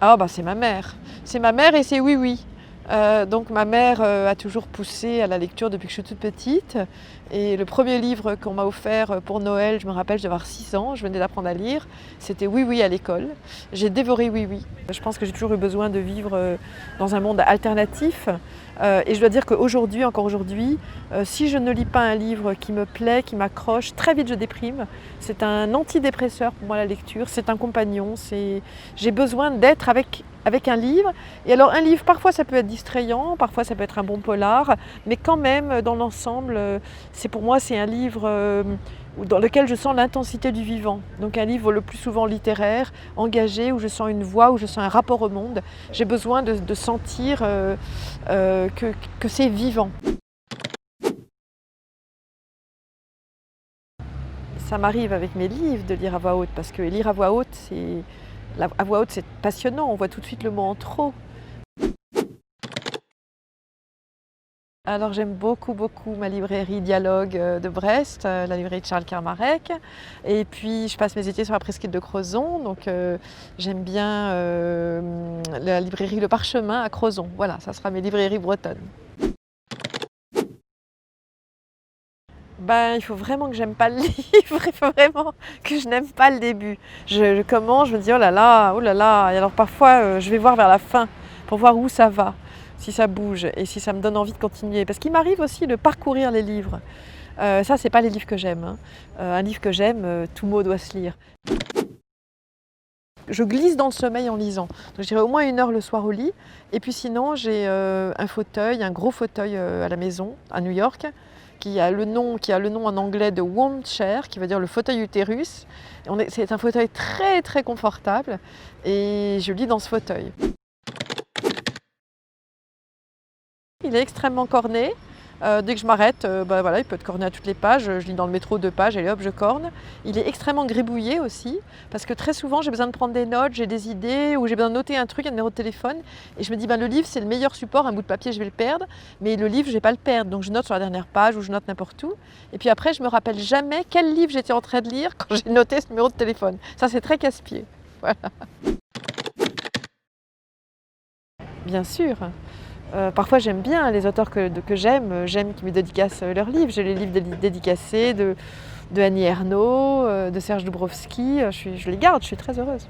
Ah bah c'est ma mère. C'est ma mère et c'est oui oui. Donc ma mère a toujours poussé à la lecture depuis que je suis toute petite. Et le premier livre qu'on m'a offert pour Noël, je me rappelle, je devais avoir 6 ans, je venais d'apprendre à lire, c'était Oui Oui à l'école. J'ai dévoré Oui Oui. Je pense que j'ai toujours eu besoin de vivre dans un monde alternatif. Et je dois dire qu'aujourd'hui, encore aujourd'hui, si je ne lis pas un livre qui me plaît, qui m'accroche, très vite je déprime. C'est un antidépresseur pour moi la lecture, c'est un compagnon, j'ai besoin d'être avec un livre. Et alors un livre, parfois ça peut être distrayant, parfois ça peut être un bon polar, mais quand même dans l'ensemble, pour moi c'est un livre dans lequel je sens l'intensité du vivant. Donc un livre le plus souvent littéraire, engagé, où je sens une voix, où je sens un rapport au monde. J'ai besoin de sentir que c'est vivant. Ça m'arrive avec mes livres de lire à voix haute, parce que lire à voix haute, à voix haute c'est passionnant, on voit tout de suite le mot en trop. Alors j'aime beaucoup, beaucoup ma librairie Dialogue de Brest, la librairie de Charles Kermarec. Et puis je passe mes étés sur la presqu'île de Crozon, donc j'aime bien la librairie Le Parchemin à Crozon. Voilà, ça sera mes librairies bretonnes. Ben, il faut vraiment que j'aime pas le livre, il faut vraiment que je n'aime pas le début. Je commence, je me dis oh là là, oh là là. Et alors parfois je vais voir vers la fin pour voir où ça va, si ça bouge et si ça me donne envie de continuer. Parce qu'il m'arrive aussi de parcourir les livres. Ça, c'est pas les livres que j'aime, hein. Un livre que j'aime, tout mot doit se lire. Je glisse dans le sommeil en lisant. Donc je dirais au moins 1 heure le soir au lit. Et puis sinon, j'ai un fauteuil, un gros fauteuil à la maison, à New York, qui a le nom en anglais de womb chair, qui veut dire le fauteuil utérus. C'est un fauteuil très très confortable et je lis dans ce fauteuil. Il est extrêmement corné. Dès que je m'arrête, bah voilà, il peut être corné à toutes les pages. Je lis dans le métro 2 pages et hop, je corne. Il est extrêmement gribouillé aussi, parce que très souvent j'ai besoin de prendre des notes, j'ai des idées, ou j'ai besoin de noter un truc, un numéro de téléphone. Et je me dis, ben, le livre c'est le meilleur support, un bout de papier je vais le perdre, mais le livre je vais pas le perdre. Donc je note sur la dernière page ou je note n'importe où. Et puis après je me rappelle jamais quel livre j'étais en train de lire quand j'ai noté ce numéro de téléphone. Ça c'est très casse-pied. Voilà. Bien sûr. Parfois j'aime bien les auteurs que j'aime qu'ils me dédicacent leurs livres. J'ai les livres dédicacés de Annie Ernaux, de Serge Dubrovsky, je les garde, je suis très heureuse.